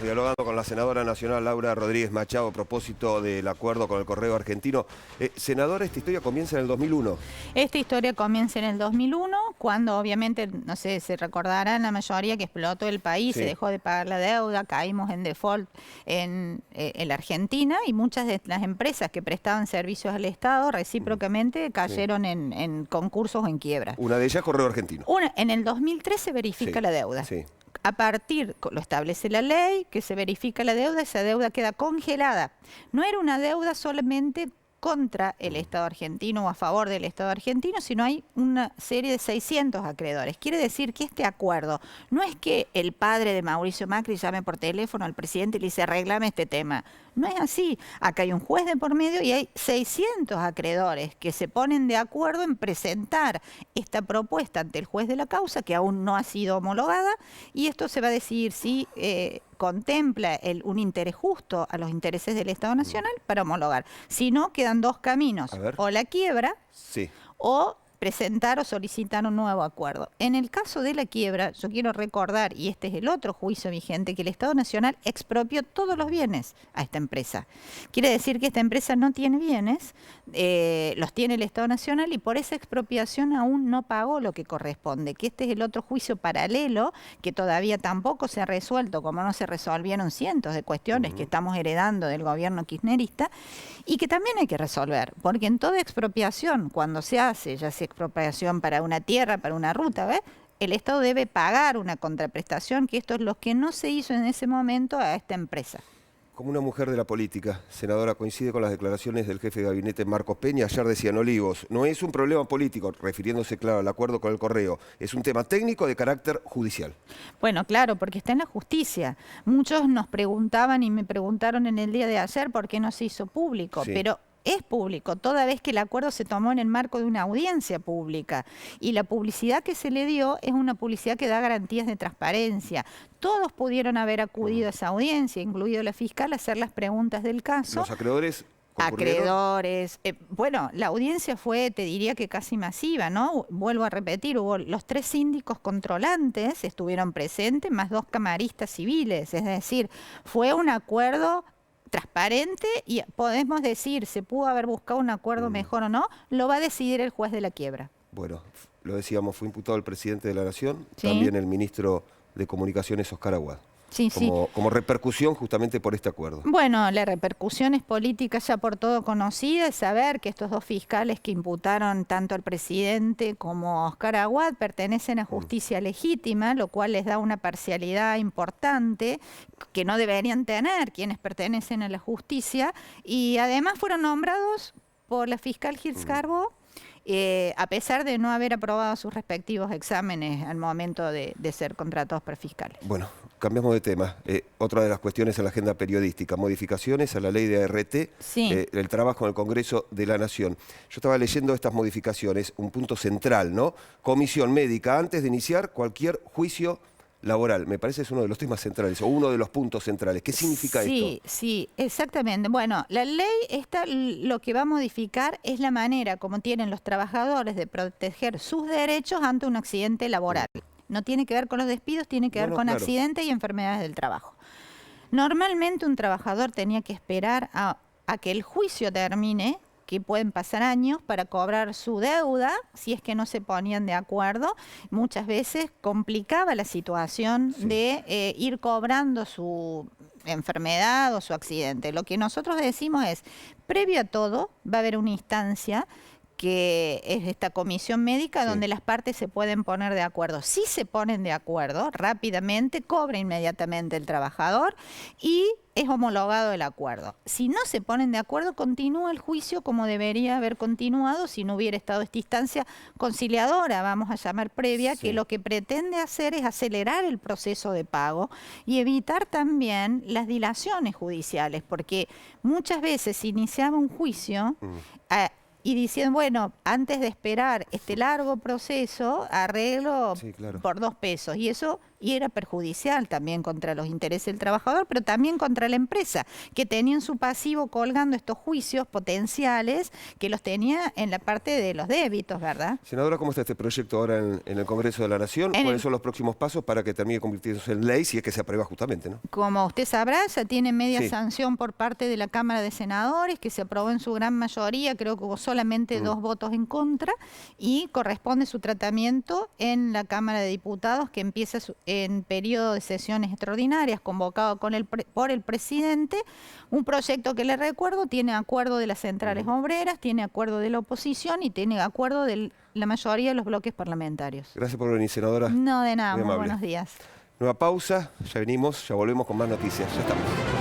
dialogando con la senadora nacional Laura Rodríguez Machado a propósito del acuerdo con el Correo Argentino. Senadora, esta historia comienza en el 2001. Esta historia comienza en el 2001, cuando obviamente, no sé, se recordarán la mayoría que explotó el país, Sí. se dejó de pagar la deuda, caímos en default en la Argentina y muchas de las empresas que prestaban servicios al Estado recíprocamente cayeron en concursos o en quiebra. Una de ellas, Correo Argentino. En el 2003 se verifica la deuda. Sí. A partir, lo establece la ley, que se verifica la deuda, esa deuda queda congelada. No era una deuda solamente contra el Estado argentino o a favor del Estado argentino, sino hay una serie de 600 acreedores. Quiere decir que este acuerdo no es que el padre de Mauricio Macri llame por teléfono al presidente y le dice arreglame este tema. No es así. Acá hay un juez de por medio y hay 600 acreedores que se ponen de acuerdo en presentar esta propuesta ante el juez de la causa, que aún no ha sido homologada, y esto se va a decidir si contempla un interés justo a los intereses del Estado Nacional para homologar. Si no, quedan dos caminos, o la quiebra o presentar o solicitar un nuevo acuerdo. En el caso de la quiebra, yo quiero recordar, y este es el otro juicio vigente, que el Estado Nacional expropió todos los bienes a esta empresa. Quiere decir que esta empresa no tiene bienes, los tiene el Estado Nacional y por esa expropiación aún no pagó lo que corresponde, que este es el otro juicio paralelo que todavía tampoco se ha resuelto, como no se resolvieron cientos de cuestiones que estamos heredando del gobierno kirchnerista y que también hay que resolver, porque en toda expropiación, cuando se hace, ya sea expropiación para una tierra, para una ruta, ¿ves?, el Estado debe pagar una contraprestación, que esto es lo que no se hizo en ese momento a esta empresa. Como una mujer de la política, senadora, coincide con las declaraciones del jefe de gabinete Marcos Peña. Ayer decía en Olivos, no es un problema político, refiriéndose, claro, al acuerdo con el Correo, es un tema técnico de carácter judicial. Bueno, claro, porque está en la justicia. Muchos nos preguntaban y me preguntaron en el día de ayer por qué no se hizo público, pero es público, toda vez que el acuerdo se tomó en el marco de una audiencia pública. Y la publicidad que se le dio es una publicidad que da garantías de transparencia. Todos pudieron haber acudido a esa audiencia, incluido la fiscal, a hacer las preguntas del caso. ¿Los acreedores concurrieron? Acreedores. Bueno, la audiencia fue, te diría que casi masiva, ¿no? Vuelvo a repetir, hubo los 3 síndicos controlantes estuvieron presentes, más 2 camaristas civiles. Es decir, fue un acuerdo transparente y podemos decir, se pudo haber buscado un acuerdo mejor o no, lo va a decidir el juez de la quiebra. Bueno, lo decíamos, fue imputado el presidente de la Nación, también el ministro de Comunicaciones, Oscar Aguad. Como repercusión justamente por este acuerdo. Bueno, la repercusión es política ya por todo conocida, es saber que estos 2 fiscales que imputaron tanto al presidente como a Oscar Aguad pertenecen a justicia legítima, lo cual les da una parcialidad importante que no deberían tener quienes pertenecen a la justicia, y además fueron nombrados por la fiscal Gils Carbó, a pesar de no haber aprobado sus respectivos exámenes al momento de ser contratados por fiscales. Bueno, cambiamos de tema. Otra de las cuestiones en la agenda periodística, modificaciones a la ley de ART, el trabajo en el Congreso de la Nación. Yo estaba leyendo estas modificaciones, un punto central, ¿no? Comisión médica antes de iniciar cualquier juicio laboral. Me parece que es uno de los temas centrales, o uno de los puntos centrales. ¿Qué significa esto? Sí, exactamente. Bueno, la ley esta lo que va a modificar es la manera como tienen los trabajadores de proteger sus derechos ante un accidente laboral. No tiene que ver con los despidos, tiene que ver con accidentes y enfermedades del trabajo. Normalmente un trabajador tenía que esperar a que el juicio termine, que pueden pasar años, para cobrar su deuda, si es que no se ponían de acuerdo. Muchas veces complicaba la situación de ir cobrando su enfermedad o su accidente. Lo que nosotros decimos es, previo a todo, va a haber una instancia que es esta comisión médica donde las partes se pueden poner de acuerdo. Si se ponen de acuerdo, rápidamente cobra inmediatamente el trabajador y es homologado el acuerdo. Si no se ponen de acuerdo, continúa el juicio como debería haber continuado si no hubiera estado esta instancia conciliadora, vamos a llamar previa, que lo que pretende hacer es acelerar el proceso de pago y evitar también las dilaciones judiciales, porque muchas veces se iniciaba un juicio y diciendo, bueno, antes de esperar este largo proceso, arreglo por 2 pesos. Y eso y era perjudicial también contra los intereses del trabajador, pero también contra la empresa, que tenía en su pasivo colgando estos juicios potenciales que los tenía en la parte de los débitos, ¿verdad? Senadora, ¿cómo está este proyecto ahora en el Congreso de la Nación? ¿Cuáles son los próximos pasos para que termine convirtiéndose en ley, si es que se aprueba justamente, ¿no? Como usted sabrá, ya tiene media sanción por parte de la Cámara de Senadores, que se aprobó en su gran mayoría, creo que hubo solamente 2 votos en contra, y corresponde su tratamiento en la Cámara de Diputados, que empieza en periodo de sesiones extraordinarias, convocado por el presidente. Un proyecto que, le recuerdo, tiene acuerdo de las centrales obreras, tiene acuerdo de la oposición y tiene acuerdo de la mayoría de los bloques parlamentarios. Gracias por venir, senadora. No, de nada, muy buenos días. Nueva pausa, ya venimos, ya volvemos con más noticias. Ya estamos.